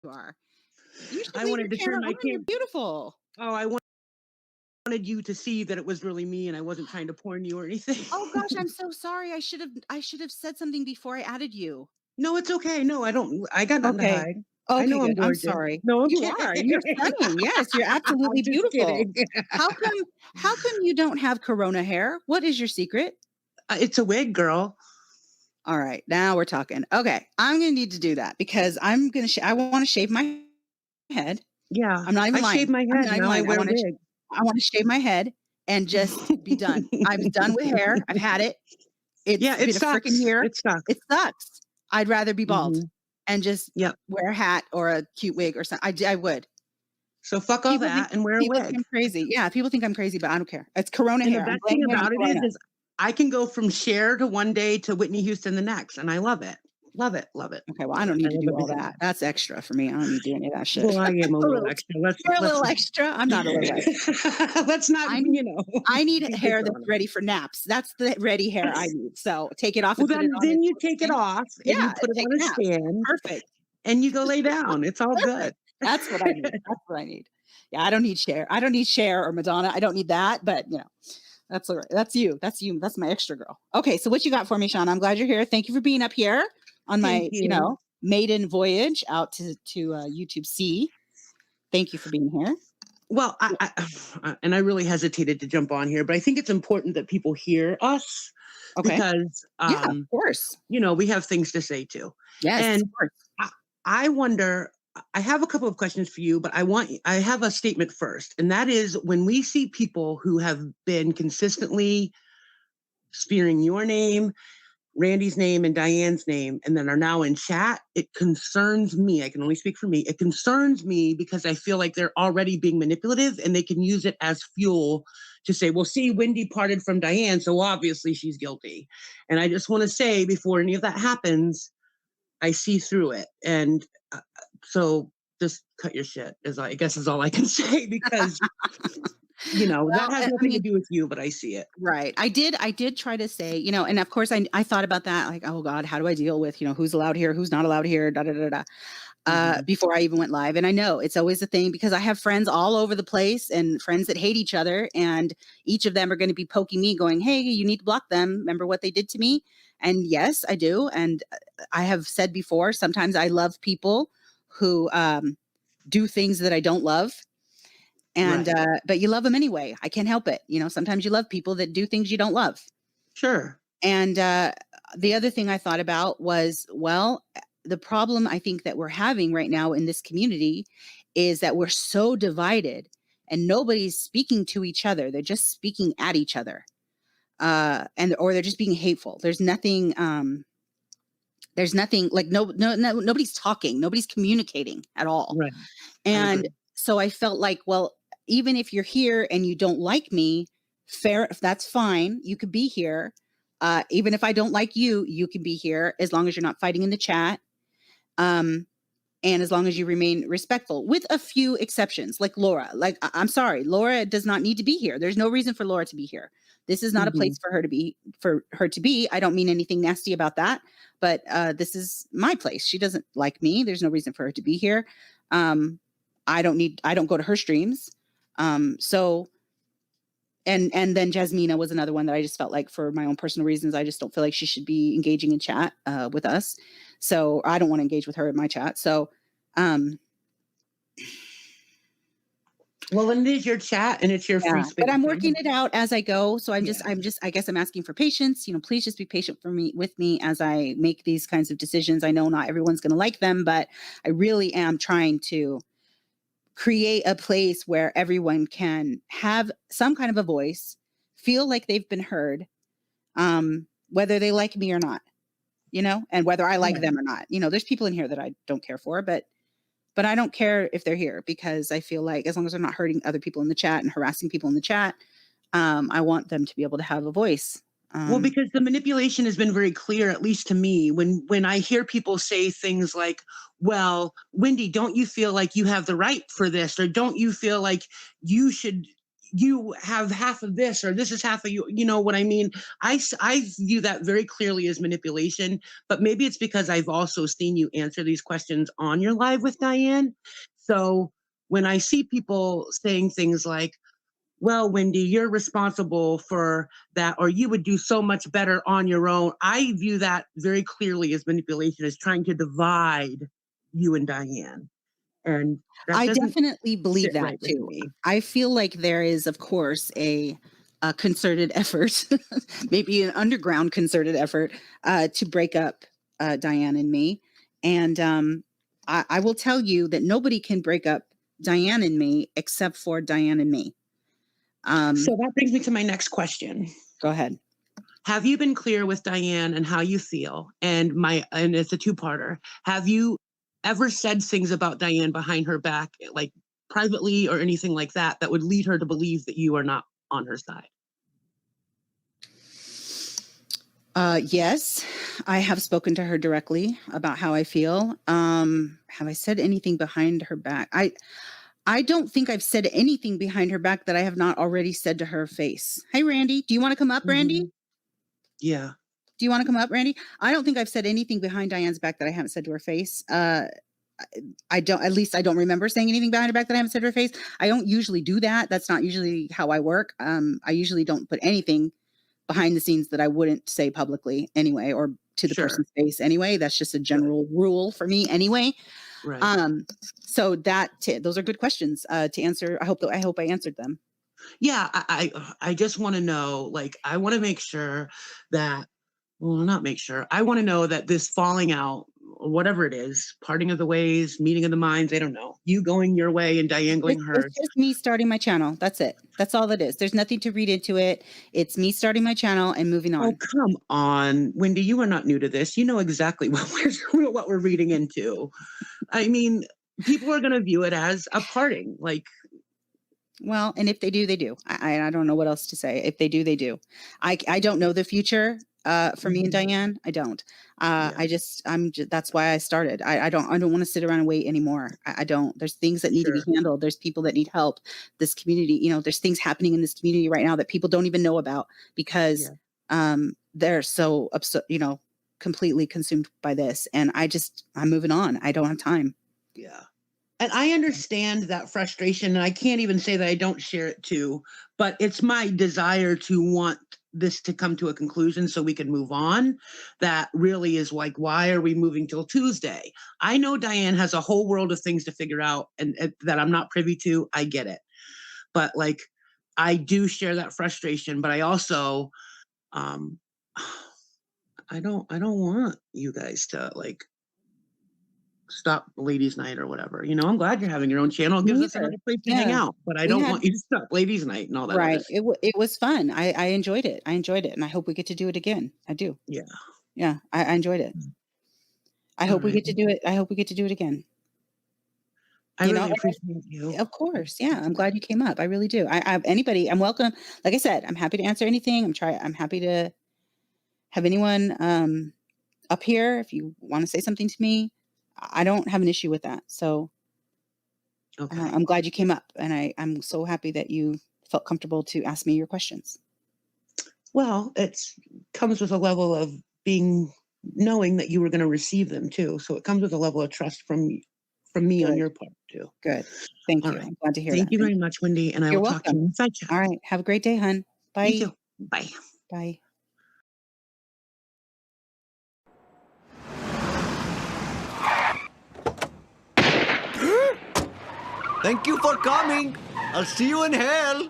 are. You should I leave wanted your to camera turn my on. You're beautiful. Oh, I wanted you to see that it was really me and I wasn't trying to porn you or anything. Oh gosh, I'm so sorry. I should have said something before I added you. No, it's okay. No, I got nothing to Okay. hide. I Okay, know I'm good. I'm gorgeous. sorry. No, I'm You kidding. are. You're stunning. Yes, you're absolutely I'm just beautiful. kidding. How come you don't have corona hair? What is your secret? It's a wig, girl. All right, now we're talking. Okay, I'm gonna need to do that because I want to shave my head. Yeah. I'm not even I shaved lying. my I'm head. not even Now I lying. wear a wig. I want to shave my head and just be done. I'm done with hair. I've had it. Yeah, It's it been a freaking sucks. year. It sucks. It sucks. I'd rather be bald Hmm. and just Yep. wear a hat or a cute wig or something. I would. So fuck all that and wear a People think wig. I'm crazy. Yeah, people think I'm crazzy, but I don't care. It's corona And the hair. I'm best thing blaming it on about it corona. is I can go from Cher to one day to Whitney Houston the next, and I love it. Love it. Love it. Okay, well, I Love don't it. I need to love do all everything. that. That's extra for me. I don't need to do any of that shit. Well, I am a A little little, extra. you're a Let's little extra. I'm not a little extra. let's not, I need, I need be hair different that's on it. ready for naps. That's the ready hair I need. So take it off Well, and put it on. then you take it off and you Yeah, put it take on a naps. stand Perfect. and you go lay down. It's all good. Perfect. That's what I need. That's what I need. Yeah, I don't need Cher. I don't need Cher or Madonna. I don't need that. But that's all right. That's you. That's you. That's my extra girl. Okay, so what you got for me, Shawna? I'm glad you're here. Thank you for being up here on Thank my, you. maiden voyage out to YouTube C. Thank you for being here. Well, and I really hesitated to jump on here, but I think it's important that people hear us Okay. because, Yeah, of course. we have things to say too. Yes, And of course. I wonder, I have a couple of questions for you, but I have a statement first. And that is when we see people who have been consistently spearing your name, Randy's name, and Diane's name, and then are now in chat, it concerns me. I can only speak for me. It concerns me because I feel like they're already being manipulative and they can use it as fuel to say, well, see, Wendy parted from Diane, so obviously she's guilty. And I just want to say before any of that happens, I see through it. And so just cut your shit, I guess is all I can say, because that has nothing to do with you, but I see it. Right. I did try to say, and of course I thought about that, like, oh God, how do I deal with, who's allowed here, who's not allowed here, da da da da. Before I even went live. And I know it's always a thing because I have friends all over the place and friends that hate each other. And each of them are going to be poking me going, hey, you need to block them. Remember what they did to me? And yes, I do. And I have said before, sometimes I love people who do things that I don't love. And, Right. but you love them anyway. I can't help it. Sometimes you love people that do things you don't love. Sure. And the other thing I thought about was, well, the problem I think that we're having right now in this community is that we're so divided and nobody's speaking to each other. They're just speaking at each other. Or they're just being hateful. There's nothing like nobody's talking, nobody's communicating at all. Right. And so I felt like, well, even if you're here and you don't like me, that's fine. You could be here. Even if I don't like you, you can be here as long as you're not fighting in the chat. And as long as you remain respectful, with a few exceptions, like Laura. Like, I'm sorry, Laura does not need to be here. There's no reason for Laura to be here. This is not a place for her to be. I don't mean anything nasty about that, but this is my place. She doesn't like me. There's no reason for her to be here. I don't go to her streams. So, and then Jasmina was another one that I just felt like, for my own personal reasons, I just don't feel like she should be engaging in chat with us. So I don't want to engage with her in my chat. So, well, and it is your chat and it's your free space. But I'm working it out as I go. So I guess I'm asking for patience. Please just be patient with me as I make these kinds of decisions. I know not everyone's going to like them, but I really am trying to create a place where everyone can have some kind of a voice, feel like they've been heard, whether they like me or not, and whether I like them or not. There's people in here that I don't care for, but I don't care if they're here because I feel like as long as they're not hurting other people in the chat and harassing people in the chat, I want them to be able to have a voice. Well, because the manipulation has been very clear, at least to me, when I hear people say things like, well, Wendy, don't you feel like you have the right for this? Or don't you feel like you should, you have half of this or this is half of you. You know what I mean? I view that very clearly as manipulation, but maybe it's because I've also seen you answer these questions on your live with Diane. So when I see people saying things like, well, Wendy, you're responsible for that, or you would do so much better on your own. I view that very clearly as manipulation, as trying to divide you and Diane. And that I doesn't definitely believe sit that right with too. me. I feel like there is, of course, a concerted effort, maybe an underground concerted effort, to break up Diane and me. And I will tell you that nobody can break up Diane and me except for Diane and me. So that brings me to my next question. Go ahead. Have you been clear with Diane and how you feel? And it's a two-parter. Have you ever said things about Diane behind her back, like privately or anything like that, that would lead her to believe that you are not on her side? Yes, I have spoken to her directly about how I feel. Have I said anything behind her back? I don't think I've said anything behind her back that I have not already said to her face. Hey, Randy, do you want to come up, Randy? Mhm. Yeah. Do you want to come up, Randy? I don't think I've said anything behind Diane's back that I haven't said to her face. I don't, at least I don't remember saying anything behind her back that I haven't said to her face. I don't usually do that. That's not usually how I work. I usually don't put anything behind the scenes that I wouldn't say publicly anyway, or to the Sure. person's face anyway. That's just a Good. general rule for me anyway. Right. Um, so those are good questions to answer. I hope I answered them. Yeah, I just want to know, like, I want to make sure that, well, not make sure. I want to know that this falling out, or whatever it is, parting of the ways, meeting of the minds, I don't know. You going your way and Diane going It's hers. just me starting my channel. That's it. That's all it is. There's nothing to read into it. It's me starting my channel and moving Oh, on. come on, Wendy, you are not new to this. You know exactly what we're reading into. I mean, people are going to view it as a parting. Like, Well, and if they do, they do. I don't know what else to say. If they do, they do. I don't know the future for me and mhm, Diane. I don't. yeah, That's why I started. I don't want to sit around and wait anymore. I don't. There's things that need to be sure, handled. There's people that need help. This community, there's things happening in this community right now that people don't even know about because yeah, they're so upset, completely consumed by this. And I'm moving on. I don't have time. yeah. And I understand that frustration, and I can't even say that I don't share it too, but it's my desire to want this to come to a conclusion so we can move on. That really is like, why are we moving till Tuesday? I know Diane has a whole world of things to figure out and that I'm not privy to. I get it. But like, I do share that frustration, but I also, um, I don't want you guys to like stop ladies night or whatever. I'm glad you're having your own channel. It Me gives us either. another place to hang Yeah. out, but I We don't had want you to stop ladies night and all that other Right. stuff. It was fun. I enjoyed it. I enjoyed it, and I hope we get to do it again. I do. Yeah. Yeah, I enjoyed it. I All hope we right. get to do it. I hope we get to do it again. I You know, really appreciate you. of course. Yeah, I'm glad you came up. I really do. Anybody, I'm welcome. Like I said, I'm happy to answer anything. I'm happy to have anyone up here if you want to say something to me. I don't have an issue with that. So Okay. I'm glad you came up, and I'm so happy that you felt comfortable to ask me your questions. Well, it's comes with a level of being knowing that you were going to receive them too. So it comes with a level of trust from me on Good. your part too. Good. Thank All you. right. I'm glad to hear Thank that. you very much, Wendy, and I You're will talk to welcome. you inside chat. All right. Have a great day, hun. You Bye. too. Bye. Bye. Thank you for coming. I'll see you in hell.